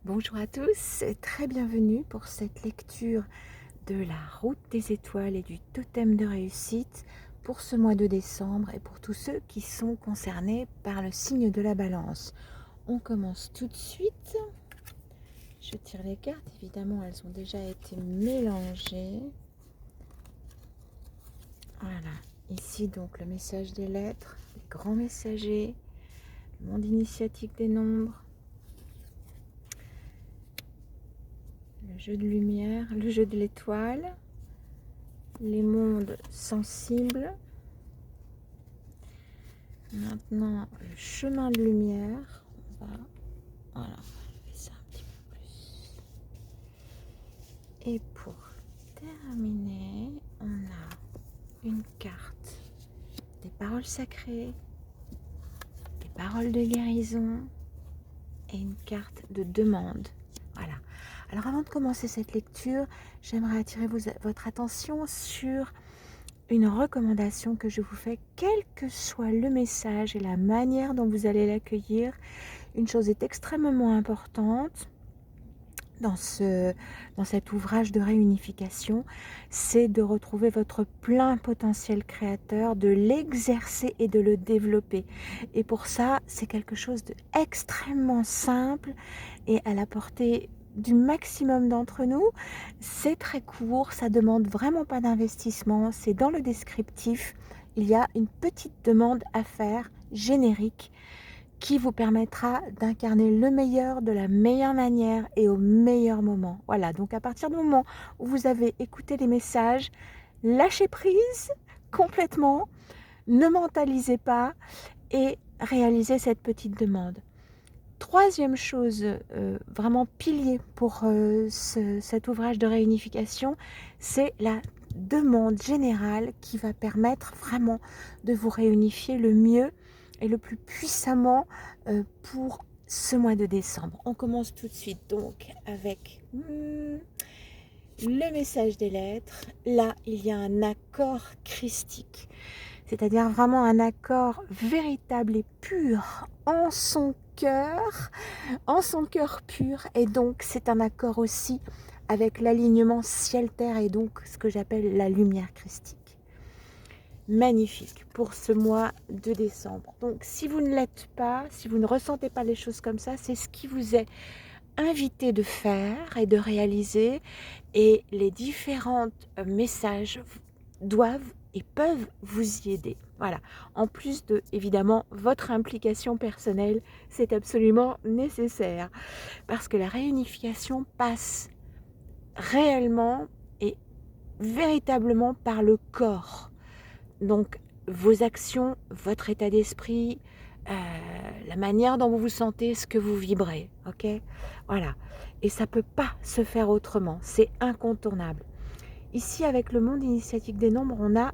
Bonjour à tous, très bienvenue pour cette lecture de la route des étoiles et du totem de réussite pour ce mois de décembre et pour tous ceux qui sont concernés par le signe de la balance. On commence tout de suite. Je tire les cartes, évidemment elles ont déjà été mélangées. Voilà, ici donc le message des lettres, les grands messagers, le monde initiatique des nombres, le jeu de lumière, le jeu de l'étoile, les mondes sensibles. Maintenant, le chemin de lumière. Voilà, on va faire ça un petit peu plus. Et pour terminer, on a une carte des paroles sacrées, des paroles de guérison et une carte de demande. Voilà. Alors avant de commencer cette lecture, j'aimerais attirer votre attention sur une recommandation que je vous fais, quel que soit le message et la manière dont vous allez l'accueillir. Une chose est extrêmement importante dans cet ouvrage de réunification, c'est de retrouver votre plein potentiel créateur, de l'exercer et de le développer. Et pour ça, c'est quelque chose d'extrêmement simple et à la portée du maximum d'entre nous. C'est très court, ça demande vraiment pas d'investissement, c'est dans le descriptif. Il y a une petite demande à faire, générique, qui vous permettra d'incarner le meilleur de la meilleure manière et au meilleur moment. Voilà, donc à partir du moment où vous avez écouté les messages, lâchez prise complètement, ne mentalisez pas et réalisez cette petite demande. Troisième chose, vraiment pilier pour cet ouvrage de réunification, c'est la demande générale qui va permettre vraiment de vous réunifier le mieux et le plus puissamment pour ce mois de décembre. On commence tout de suite donc avec le message des lettres. Là, il y a un accord christique, c'est-à-dire vraiment un accord véritable et pur en son cœur pur. Et donc, c'est un accord aussi avec l'alignement ciel-terre et donc ce que j'appelle la lumière christique. Magnifique pour ce mois de décembre. Donc, si vous ne l'êtes pas, si vous ne ressentez pas les choses comme ça, c'est ce qui vous est invité de faire et de réaliser, et les différents messages doivent et peuvent vous y aider. Voilà. En plus de, évidemment, votre implication personnelle, c'est absolument nécessaire parce que la réunification passe réellement et véritablement par le corps. Donc, vos actions, votre état d'esprit, la manière dont vous vous sentez, ce que vous vibrez, ok? Voilà. Et ça ne peut pas se faire autrement, c'est incontournable. Ici, avec le monde initiatique des nombres, on a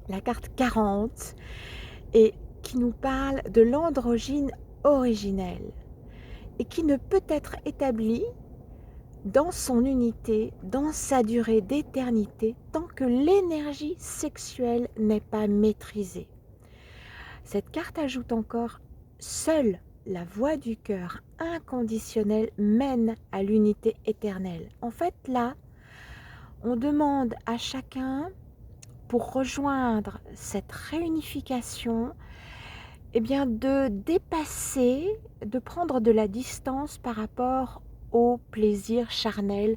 la carte 40 et qui nous parle de l'androgyne originelle et qui ne peut être établie dans son unité, dans sa durée d'éternité, tant que l'énergie sexuelle n'est pas maîtrisée. Cette carte ajoute encore: seule la voix du cœur inconditionnelle mène à l'unité éternelle. En fait, là, on demande à chacun, pour rejoindre cette réunification, eh bien, de dépasser, de prendre de la distance par rapport au plaisir charnel.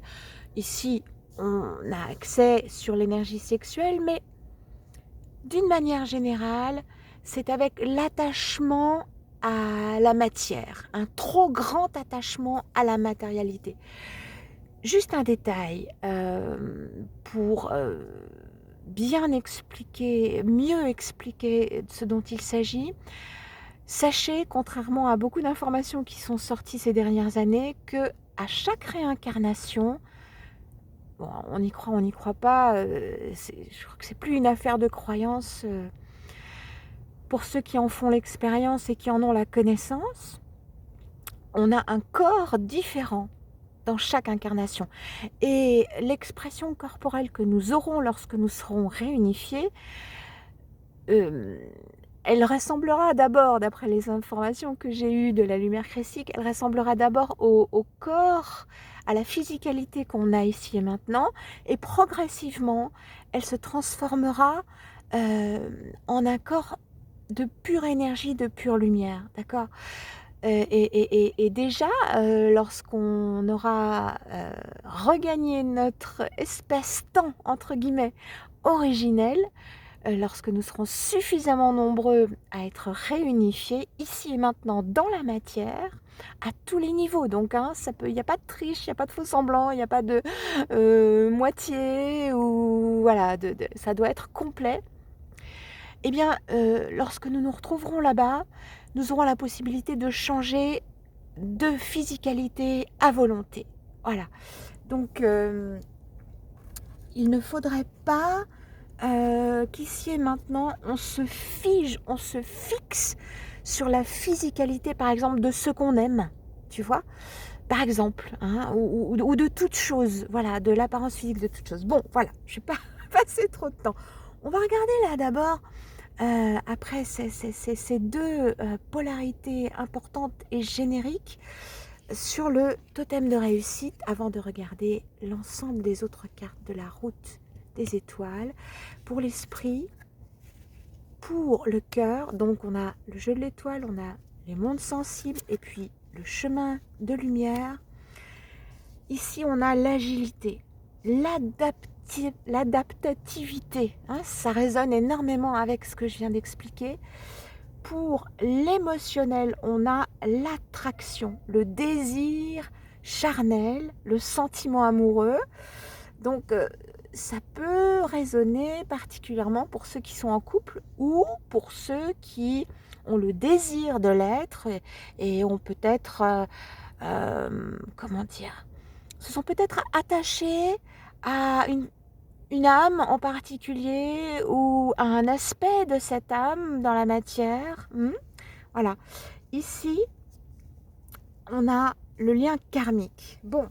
Ici, on a accès sur l'énergie sexuelle, mais d'une manière générale, c'est avec l'attachement à la matière, un trop grand attachement à la matérialité. Juste un détail pour bien expliquer, mieux expliquer ce dont il s'agit. Sachez, contrairement à beaucoup d'informations qui sont sorties ces dernières années, que à chaque réincarnation, bon, on y croit, on n'y croit pas, je crois que c'est plus une affaire de croyance pour ceux qui en font l'expérience et qui en ont la connaissance. On a un corps différent dans chaque incarnation. Et l'expression corporelle que nous aurons lorsque nous serons réunifiés, elle ressemblera d'abord, d'après les informations que j'ai eues de la lumière christique, elle ressemblera d'abord au corps, à la physicalité qu'on a ici et maintenant, et progressivement, elle se transformera en un corps de pure énergie, de pure lumière, d'accord? Et déjà, lorsqu'on aura regagné notre espèce-temps, entre guillemets, originelle, lorsque nous serons suffisamment nombreux à être réunifiés, ici et maintenant, dans la matière, à tous les niveaux. Donc, hein, il n'y a pas de triche, il n'y a pas de faux semblant, il n'y a pas de moitié, ou voilà, ça doit être complet. Eh bien, lorsque nous nous retrouverons là-bas, nous aurons la possibilité de changer de physicalité à volonté. Voilà. Donc, il ne faudrait pas qu'ici et maintenant, on se fige, on se fixe sur la physicalité, par exemple, de ce qu'on aime, tu vois, par exemple, hein, ou de toute chose, voilà, de l'apparence physique de toute chose. Bon, voilà, je ne vais pas passer trop de temps. On va regarder là d'abord, après ces deux polarités importantes et génériques, sur le totem de réussite, avant de regarder l'ensemble des autres cartes de la route des étoiles. Pour l'esprit, pour le cœur, donc on a le jeu de l'étoile, on a les mondes sensibles et puis le chemin de lumière. Ici on a l'agilité, l'adaptativité, hein, ça résonne énormément avec ce que je viens d'expliquer. Pour l'émotionnel, on a l'attraction, le désir charnel, le sentiment amoureux. Donc, ça peut résonner particulièrement pour ceux qui sont en couple ou pour ceux qui ont le désir de l'être et ont peut-être, comment dire, se sont peut-être attachés à une âme en particulier ou à un aspect de cette âme dans la matière. Voilà. Ici, on a le lien karmique. Bon.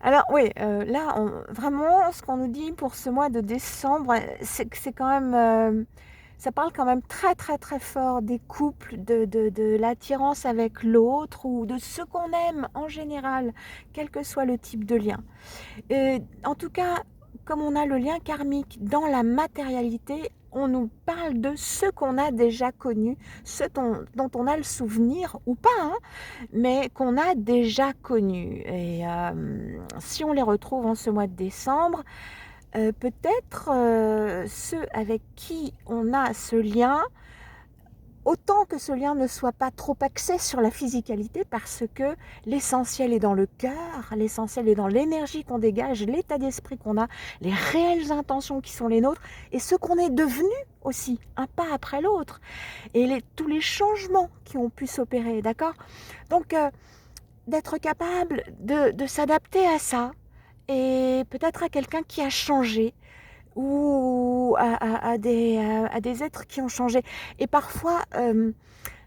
Alors oui, là, vraiment, ce qu'on nous dit pour ce mois de décembre, c'est que c'est quand même... ça parle quand même très très très fort des couples, de l'attirance avec l'autre ou de ce qu'on aime en général, quel que soit le type de lien. En tout cas, comme on a le lien karmique dans la matérialité, on nous parle de ce qu'on a déjà connu, ce dont on a le souvenir ou pas, hein, mais qu'on a déjà connu. Et si on les retrouve en ce mois de décembre, peut-être ceux avec qui on a ce lien, autant que ce lien ne soit pas trop axé sur la physicalité, parce que l'essentiel est dans le cœur, l'essentiel est dans l'énergie qu'on dégage, l'état d'esprit qu'on a, les réelles intentions qui sont les nôtres, et ce qu'on est devenu aussi, un pas après l'autre, et tous les changements qui ont pu s'opérer, d'accord? Donc, d'être capable de s'adapter à ça, et peut-être à quelqu'un qui a changé, ou à des êtres qui ont changé. Et parfois,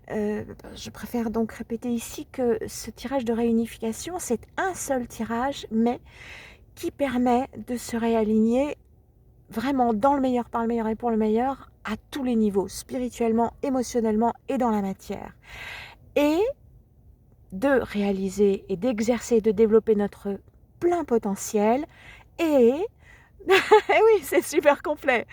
je préfère donc répéter ici que ce tirage de réunification, c'est un seul tirage, mais qui permet de se réaligner vraiment dans le meilleur, par le meilleur et pour le meilleur, à tous les niveaux, spirituellement, émotionnellement et dans la matière. Et de réaliser et d'exercer, de développer notre plein potentiel et oui, c'est super complet.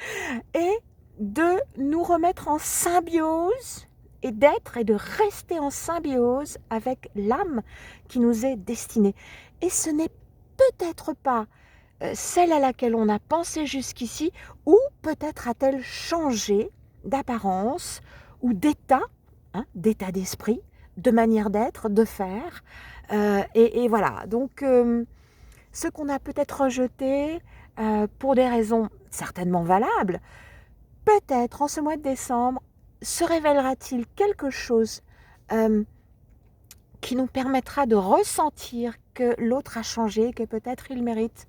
Et de nous remettre en symbiose et d'être et de rester en symbiose avec l'âme qui nous est destinée. Et ce n'est peut-être pas celle à laquelle on a pensé jusqu'ici, ou peut-être a-t-elle changé d'apparence ou d'état, hein, d'état d'esprit, de manière d'être, de faire. Et voilà, donc ce qu'on a peut-être rejeté pour des raisons certainement valables, peut-être en ce mois de décembre, se révélera-t-il quelque chose qui nous permettra de ressentir que l'autre a changé, que peut-être il mérite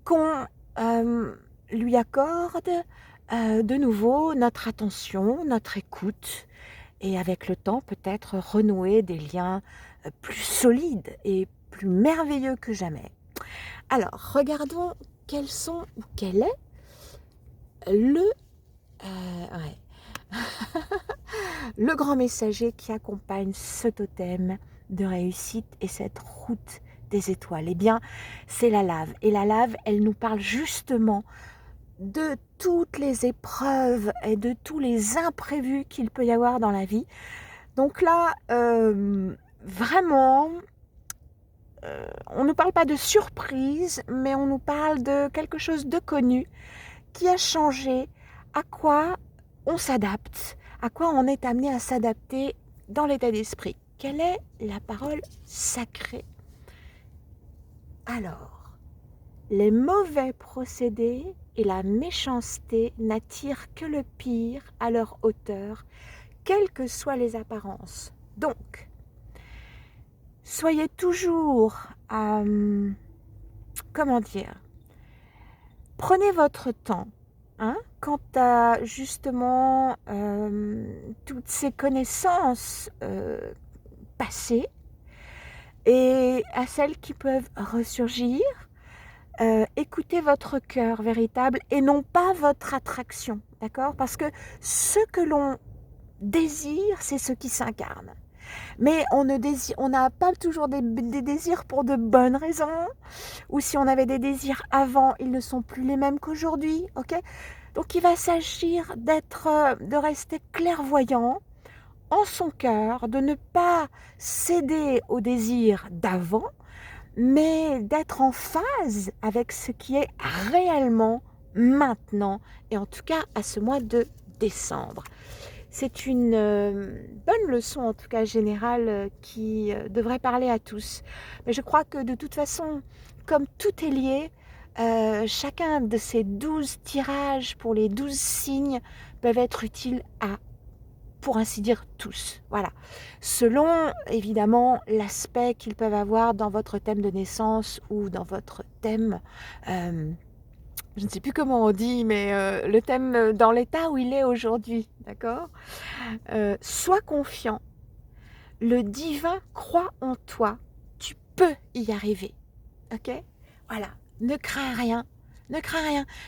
qu'on lui accorde de nouveau notre attention, notre écoute, et avec le temps peut-être renouer des liens plus solides et plus merveilleux que jamais. Alors, regardons quels sont ou quel est le le grand messager qui accompagne ce totem de réussite et cette route des étoiles, eh bien, c'est la lave. Et la lave, elle nous parle justement de toutes les épreuves et de tous les imprévus qu'il peut y avoir dans la vie. Donc là, vraiment, on ne nous parle pas de surprise, mais on nous parle de quelque chose de connu qui a changé, à quoi on s'adapte, à quoi on est amené à s'adapter dans l'état d'esprit. Quelle est la parole sacrée? Alors, les mauvais procédés et la méchanceté n'attirent que le pire à leur hauteur, quelles que soient les apparences. Donc, soyez toujours, comment dire, prenez votre temps, hein, quant à justement toutes ces connaissances passées et à celles qui peuvent ressurgir. Écoutez votre cœur véritable et non pas votre attraction, d'accord? Parce que ce que l'on désire, c'est ce qui s'incarne. Mais on n'a pas toujours des désirs pour de bonnes raisons, ou si on avait des désirs avant, ils ne sont plus les mêmes qu'aujourd'hui, ok? Donc il va s'agir de rester clairvoyant en son cœur, de ne pas céder aux désirs d'avant, mais d'être en phase avec ce qui est réellement maintenant, et en tout cas à ce mois de décembre. C'est une bonne leçon, en tout cas générale, qui devrait parler à tous. Mais je crois que de toute façon, comme tout est lié, chacun de ces 12 tirages pour les 12 signes peuvent être utiles à, pour ainsi dire, tous. Voilà. Selon, évidemment, l'aspect qu'ils peuvent avoir dans votre thème de naissance ou dans votre thème... je ne sais plus comment on dit, mais le thème dans l'état où il est aujourd'hui, d'accord? Sois confiant, le divin croit en toi, tu peux y arriver, ok? Voilà, ne crains rien,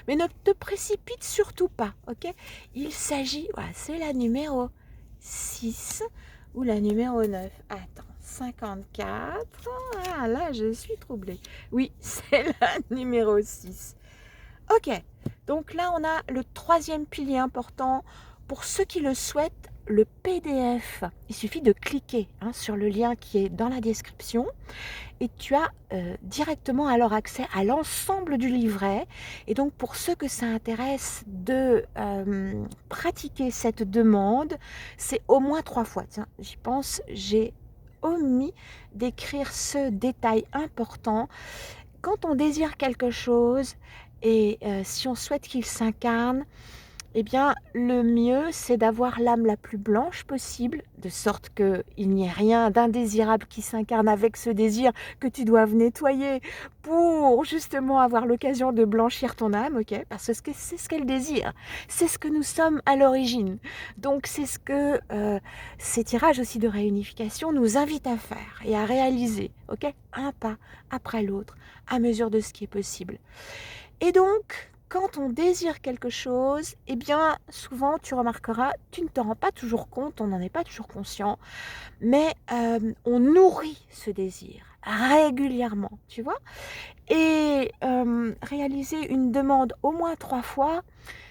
mais ne te précipite surtout pas, ok? Il s'agit, voilà, c'est la numéro 6 ou la numéro 9, attends, 54, ah là je suis troublée, oui, c'est la numéro 6. Ok, donc là on a le troisième pilier important. Pour ceux qui le souhaitent, le PDF, il suffit de cliquer sur le lien qui est dans la description et tu as directement alors accès à l'ensemble du livret. Et donc pour ceux que ça intéresse de pratiquer cette demande, c'est au moins 3 fois. Tiens, j'y pense, j'ai omis d'écrire ce détail important. Quand on désire quelque chose et si on souhaite qu'il s'incarne, eh bien, le mieux, c'est d'avoir l'âme la plus blanche possible, de sorte qu'il n'y ait rien d'indésirable qui s'incarne avec ce désir que tu doives nettoyer pour justement avoir l'occasion de blanchir ton âme, ok? Parce que c'est ce qu'elle désire, c'est ce que nous sommes à l'origine. Donc, c'est ce que ces tirages aussi de réunification nous invitent à faire et à réaliser, ok? Un pas après l'autre, à mesure de ce qui est possible. Et donc, quand on désire quelque chose, eh bien, souvent, tu remarqueras, tu ne t'en rends pas toujours compte, on n'en est pas toujours conscient, mais on nourrit ce désir régulièrement, tu vois. Et réaliser une demande au moins 3 fois,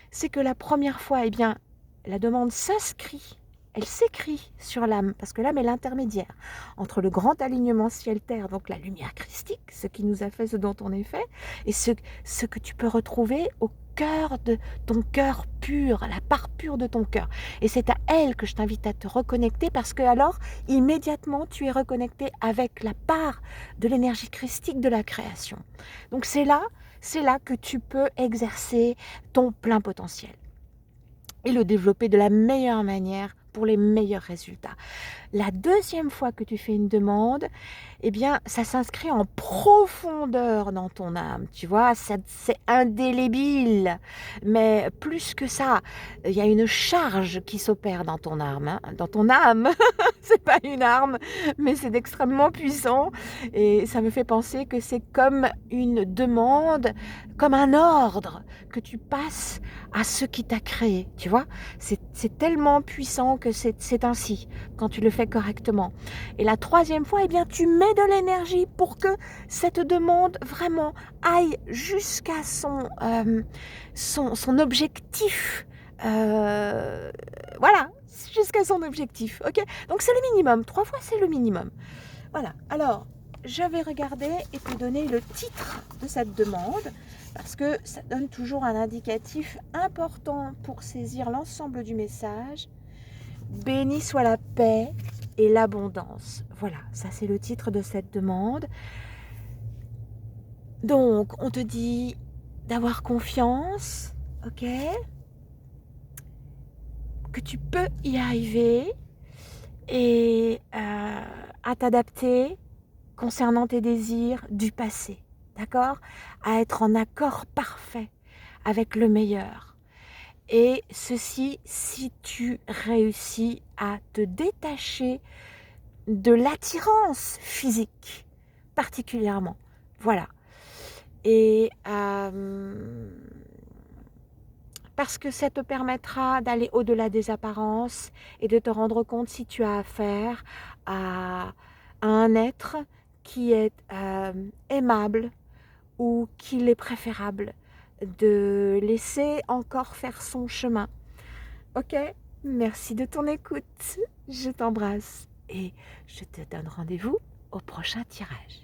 c'est que la première fois, eh bien, la demande s'inscrit, elle s'écrit sur l'âme, parce que l'âme est l'intermédiaire entre le grand alignement ciel-terre, donc la lumière christique, ce qui nous a fait ce dont on est fait, et ce que tu peux retrouver au cœur de ton cœur pur, la part pure de ton cœur. Et c'est à elle que je t'invite à te reconnecter, parce que alors, immédiatement, tu es reconnecté avec la part de l'énergie christique de la création. Donc c'est là que tu peux exercer ton plein potentiel et le développer de la meilleure manière pour les meilleurs résultats. La deuxième fois que tu fais une demande, eh bien, ça s'inscrit en profondeur dans ton âme, tu vois, c'est indélébile. Mais plus que ça, il y a une charge qui s'opère dans ton âme, dans ton âme. C'est pas une arme, mais c'est extrêmement puissant. Et ça me fait penser que c'est comme une demande comme un ordre que tu passes à ce qui t'a créé, tu vois. C'est tellement puissant que c'est ainsi, quand tu le fais correctement. Et la troisième fois, eh bien, tu mets de l'énergie pour que cette demande vraiment aille jusqu'à son objectif. Voilà, jusqu'à son objectif, ok. Donc c'est le minimum, 3 fois c'est le minimum. Voilà, alors je vais regarder et te donner le titre de cette demande parce que ça donne toujours un indicatif important pour saisir l'ensemble du message. Béni soit la paix et l'abondance. Voilà, ça c'est le titre de cette demande. Donc, on te dit d'avoir confiance, ok? Que tu peux y arriver et à t'adapter concernant tes désirs du passé, d'accord? À être en accord parfait avec le meilleur. Et ceci, si tu réussis à te détacher de l'attirance physique, particulièrement. Voilà. Et parce que ça te permettra d'aller au-delà des apparences et de te rendre compte si tu as affaire à un être qui est aimable ou qu'il est préférable de laisser encore faire son chemin. Ok, merci de ton écoute. Je t'embrasse et je te donne rendez-vous au prochain tirage.